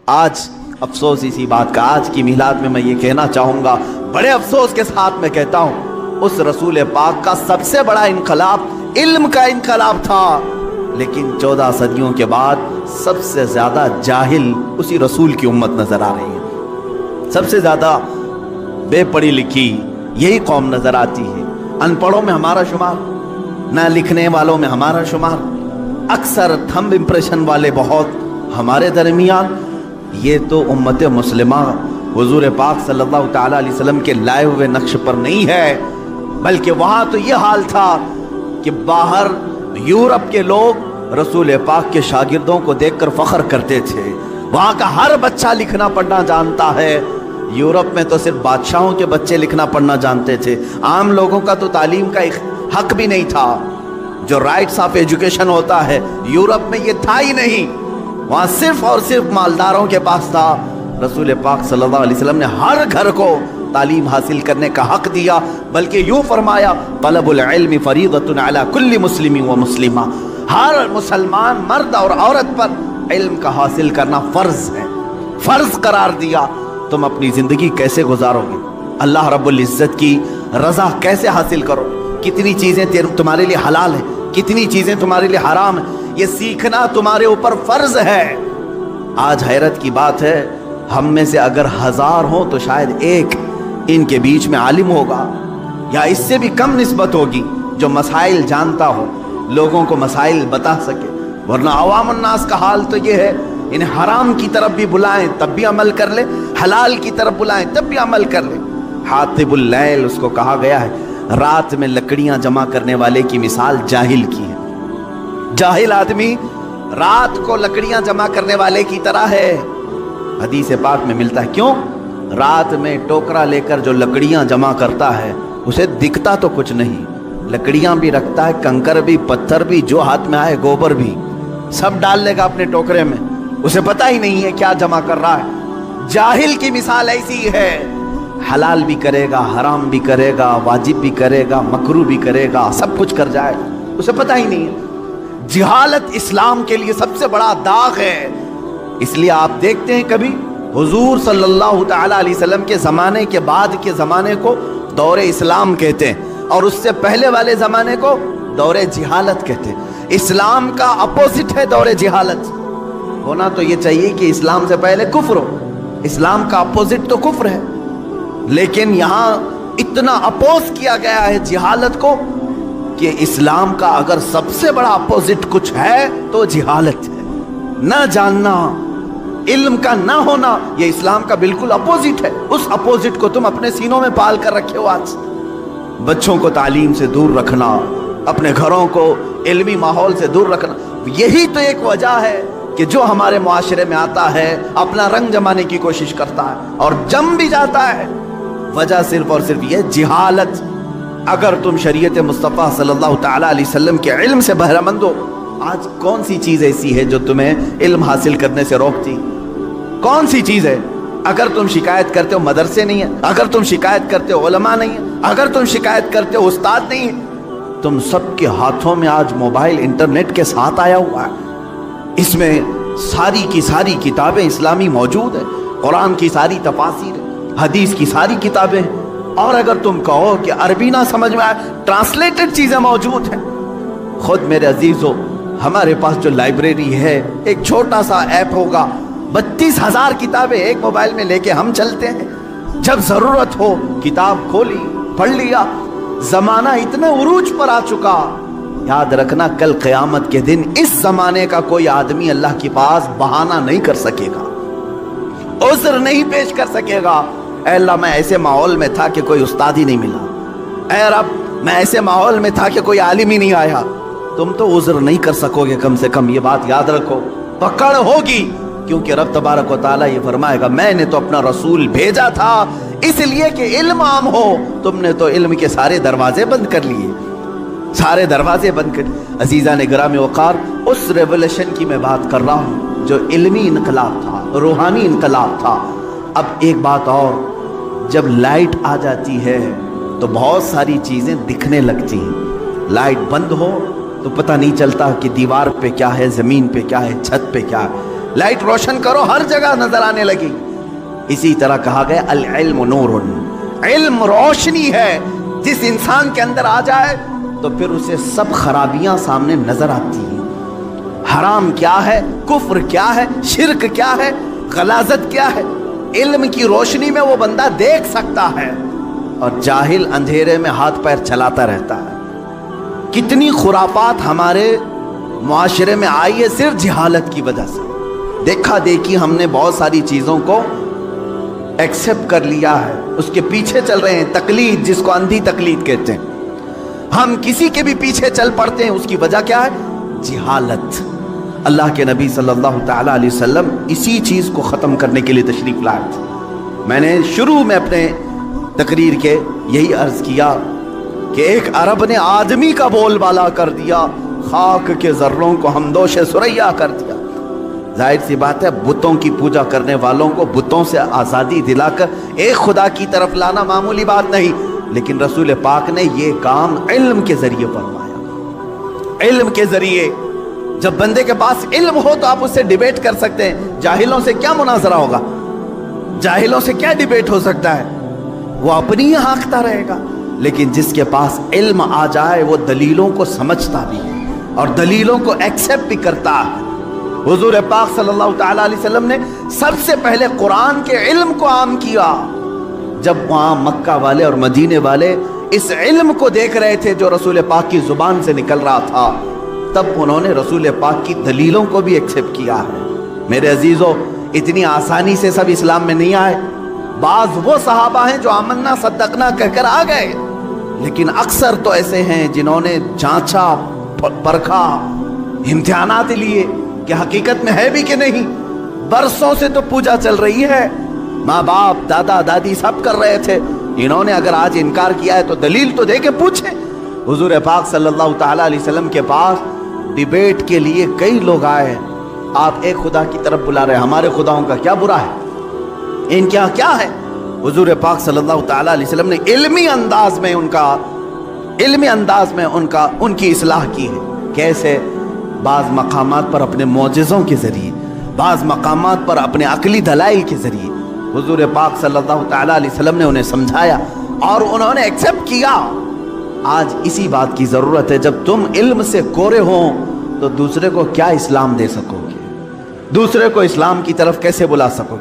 آج افسوس اسی بات کا، آج کی میلاد میں یہ کہنا چاہوں گا، بڑے افسوس کے ساتھ میں کہتا ہوں، اس رسول پاک کا سب سے بڑا انقلاب علم کا انقلاب تھا، لیکن 14 صدیوں کے بعد سب سے زیادہ جاہل اسی رسول کی امت نظر آ رہی ہے، سب سے زیادہ بے پڑھی لکھی یہی قوم نظر آتی ہے، ان پڑھوں میں ہمارا شمار، نہ لکھنے والوں میں ہمارا شمار، اکثر تھمب امپریشن والے بہت ہمارے درمیان۔ یہ تو امت مسلمہ حضور پاک صلی اللہ تعالیٰ علیہ وسلم کے لائے ہوئے نقش پر نہیں ہے، بلکہ وہاں تو یہ حال تھا کہ باہر یورپ کے لوگ رسول پاک کے شاگردوں کو دیکھ کر فخر کرتے تھے، وہاں کا ہر بچہ لکھنا پڑھنا جانتا ہے۔ یورپ میں تو صرف بادشاہوں کے بچے لکھنا پڑھنا جانتے تھے، عام لوگوں کا تو تعلیم کا حق بھی نہیں تھا، جو رائٹس آف ایجوکیشن ہوتا ہے یورپ میں یہ تھا ہی نہیں، وہاں صرف اور صرف مالداروں کے پاس تھا۔ رسول پاک صلی اللہ علیہ وسلم نے ہر گھر کو تعلیم حاصل کرنے کا حق دیا، بلکہ یوں فرمایا طلب العلم فریضۃ علی کل مسلم و مسلمہ، ہر مسلمان مرد اور عورت پر علم کا حاصل کرنا فرض ہے، فرض قرار دیا۔ تم اپنی زندگی کیسے گزارو گے، اللہ رب العزت کی رضا کیسے حاصل کرو، کتنی چیزیں تمہارے لیے حلال ہیں، کتنی چیزیں تمہارے لیے حرام ہیں، یہ سیکھنا تمہارے اوپر فرض ہے۔ آج حیرت کی بات ہے، ہم میں سے اگر 1000 ہوں تو شاید ایک ان کے بیچ میں عالم ہوگا، یا اس سے بھی کم نسبت ہوگی جو مسائل جانتا ہو، لوگوں کو مسائل بتا سکے، ورنہ عوام الناس کا حال تو یہ ہے، انہیں حرام کی طرف بھی بلائیں تب بھی عمل کر لے، حلال کی طرف بلائیں تب بھی عمل کر لے۔ حاطب اللیل اس کو کہا گیا ہے، رات میں لکڑیاں جمع کرنے والے کی مثال جاہل کی ہے، جاہل آدمی رات کو لکڑیاں جمع کرنے والے کی طرح ہے۔ حدیث پاک میں ملتا ہے، کیوں؟ رات میں ٹوکرا لے کر جو لکڑیاں جمع کرتا ہے اسے دکھتا تو کچھ نہیں، لکڑیاں بھی رکھتا ہے، کنکر بھی، پتھر بھی، جو ہاتھ میں آئے گوبر بھی، سب ڈال لے گا اپنے ٹوکرے میں، اسے پتہ ہی نہیں ہے کیا جمع کر رہا ہے۔ جاہل کی مثال ایسی ہے، حلال بھی کرے گا، حرام بھی کرے گا، واجب بھی کرے گا، مکروہ بھی کرے گا، سب کچھ کر جائے گا، اسے پتہ ہی نہیں ہے۔ جہالت اسلام کے لیے سب سے بڑا داغ ہے، اس لیے آپ دیکھتے ہیں کبھی حضور صلی اللہ تعالیٰ علیہ وسلم کے زمانے کے بعد کے زمانے کو دور اسلام کہتے ہیں، اور اس سے پہلے والے زمانے کو دور جہالت کہتے ہیں۔ اسلام کا اپوزٹ ہے دور جہالت، ہونا تو یہ چاہیے کہ اسلام سے پہلے کفر ہو، اسلام کا اپوزٹ تو کفر ہے، لیکن یہاں اتنا اپوز کیا گیا ہے جہالت کو کہ اسلام کا اگر سب سے بڑا اپوزٹ کچھ ہے تو جہالت ہے، نہ جاننا، علم کا نہ ہونا، یہ اسلام کا بالکل اپوزٹ ہے۔ اس اپوزٹ کو تم اپنے سینوں میں پال کر رکھے ہو۔ آج بچوں کو تعلیم سے دور رکھنا، اپنے گھروں کو علمی ماحول سے دور رکھنا، یہی تو ایک وجہ ہے کہ جو ہمارے معاشرے میں آتا ہے اپنا رنگ جمانے کی کوشش کرتا ہے اور جم بھی جاتا ہے، وجہ صرف اور صرف یہ جہالت۔ اگر تم شریعت مصطفیٰ صلی اللہ تعالیٰ علیہ وسلم کے علم سے بہرہ مند ہو، آج کون سی چیز ایسی ہے جو تمہیں علم حاصل کرنے سے روکتی؟ کون سی چیز ہے؟ اگر تم شکایت کرتے ہو مدرسے نہیں ہیں، اگر تم شکایت کرتے ہو علماء نہیں ہیں، اگر تم شکایت کرتے ہو استاد نہیں ہیں، تم سب کے ہاتھوں میں آج موبائل انٹرنیٹ کے ساتھ آیا ہوا ہے، اس میں ساری کی ساری کتابیں اسلامی موجود ہیں، قرآن کی ساری تفاسیر، حدیث کی ساری کتابیں ہیں، اور اگر تم کہو کہ عربی نہ سمجھ میں آئے، ٹرانسلیٹڈ چیزیں موجود ہیں۔ خود میرے عزیزو، ہمارے پاس جو لائبریری ہے، ایک چھوٹا سا ایپ ہوگا، 32,000 کتابیں ایک موبائل میں لے کے ہم چلتے ہیں، جب ضرورت ہو کتاب کھولی، پڑھ لیا۔ زمانہ اتنا عروج پر آ چکا، یاد رکھنا کل قیامت کے دن اس زمانے کا کوئی آدمی اللہ کے پاس بہانہ نہیں کر سکے گا، عذر نہیں پیش کر سکے گا، اے اللہ میں ایسے ماحول میں تھا کہ کوئی استاد ہی نہیں ملا، اے رب میں ایسے ماحول میں تھا کہ کوئی عالم ہی نہیں آیا۔ تم تو عذر نہیں کر سکو گے، کم سے کم یہ بات یاد رکھو، پکڑ ہوگی، کیونکہ رب تبارک و تعالیٰ یہ فرمائے گا میں نے تو اپنا رسول بھیجا تھا اس لیے کہ علم عام ہو، تم نے تو علم کے سارے دروازے بند کر لیے، سارے دروازے بند کر لیے۔ عزیزان گرامی وقار، اس ریولوشن کی میں بات کر رہا ہوں جو علمی انقلاب تھا، روحانی انقلاب تھا۔ اب ایک بات اور، جب لائٹ آ جاتی ہے تو بہت ساری چیزیں دکھنے لگتی ہیں، لائٹ بند ہو تو پتہ نہیں چلتا کہ دیوار پہ کیا ہے، زمین پہ کیا ہے، چھت پہ کیا ہے۔ لائٹ روشن کرو، ہر جگہ نظر آنے لگی۔ اسی طرح کہا گیا العلم نور، علم روشنی ہے، جس انسان کے اندر آ جائے تو پھر اسے سب خرابیاں سامنے نظر آتی ہیں۔ حرام کیا ہے، کفر کیا ہے، شرک کیا ہے، غلاظت کیا ہے، علم کی روشنی میں وہ بندہ دیکھ سکتا ہے، اور جاہل اندھیرے میں ہاتھ پیر چلاتا رہتا ہے۔ کتنی خرافات ہمارے معاشرے میں آئی ہے صرف جہالت کی وجہ سے۔ دیکھا دیکھی ہم نے بہت ساری چیزوں کو ایکسپٹ کر لیا ہے، اس کے پیچھے چل رہے ہیں، تقلید جس کو اندھی تقلید کہتے ہیں۔ ہم کسی کے بھی پیچھے چل پڑتے ہیں، اس کی وجہ کیا ہے؟ جہالت۔ اللہ کے نبی صلی اللہ تعالی علیہ وسلم اسی چیز کو ختم کرنے کے لیے تشریف لائے تھے۔ میں نے شروع میں اپنے تقریر کے یہی عرض کیا کہ ایک عرب نے آدمی کا بول بالا کر دیا، خاک کے ذروں کو ہمدوش ثریا کر دیا۔ ظاہر سی بات ہے، بتوں کی پوجا کرنے والوں کو بتوں سے آزادی دلا کر ایک خدا کی طرف لانا معمولی بات نہیں، لیکن رسول پاک نے یہ کام علم کے ذریعے فرمایا۔ علم کے ذریعے، جب بندے کے پاس علم ہو تو آپ اس سے ڈیبیٹ کر سکتے ہیں۔ جاہلوں سے کیا مناظرہ ہوگا؟ جاہلوں سے کیا ڈیبیٹ ہو سکتا ہے؟ وہ اپنی ہی ہانکتا رہے گا۔ لیکن جس کے پاس علم آ جائے وہ دلیلوں کو سمجھتا بھی ہے اور دلیلوں کو ایکسپٹ بھی کرتا ہے۔ حضور پاک صلی اللہ تعالی علیہ وسلم نے سب سے پہلے قرآن کے علم کو عام کیا۔ جب وہاں مکہ والے اور مدینے والے اس علم کو دیکھ رہے تھے جو رسول پاک کی زبان سے نکل رہا تھا، تب انہوں نے رسول پاک کی دلیلوں کو بھی ایکسپٹ کیا ہے۔ میرے عزیزو، اتنی آسانی سے سب اسلام میں نہیں آئے۔ بعض وہ صحابہ ہیں جو آمنا صدقنا کہہ کر آ گئے، لیکن اکثر تو ایسے ہیں جنہوں نے جانچا، پرکھا، امتحانات لیے کہ حقیقت میں ہے بھی کہ نہیں۔ برسوں سے تو پوجا چل رہی ہے، ماں باپ دادا دادی سب کر رہے تھے، انہوں نے اگر آج انکار کیا ہے تو دلیل تو دے کے پوچھیں۔ حضور پاک صلی اللہ تعالی علیہ وسلم کے پاس ڈیبیٹ کے لیے کئی لوگ آئے ہیں۔ آپ ایک خدا کی طرف بلا رہے ہیں، ہمارے خداؤں کا کیا برا ہے، ان کے یہاں کیا ہے؟ حضور پاک صلی اللہ تعالی علیہ وسلم نے علمی انداز میں ان کی اصلاح کی ہے۔ کیسے؟ بعض مقامات پر اپنے معجزوں کے ذریعے، بعض مقامات پر اپنے عقلی دلائل کے ذریعے حضور پاک صلی اللہ تعالی علیہ وسلم نے انہیں سمجھایا اور انہوں نے ایکسپٹ کیا۔ آج اسی بات کی ضرورت ہے، جب تم علم سے کورے ہو تو دوسرے کو کیا اسلام دے سکو گے؟ دوسرے کو اسلام کی طرف کیسے بلا سکو گے؟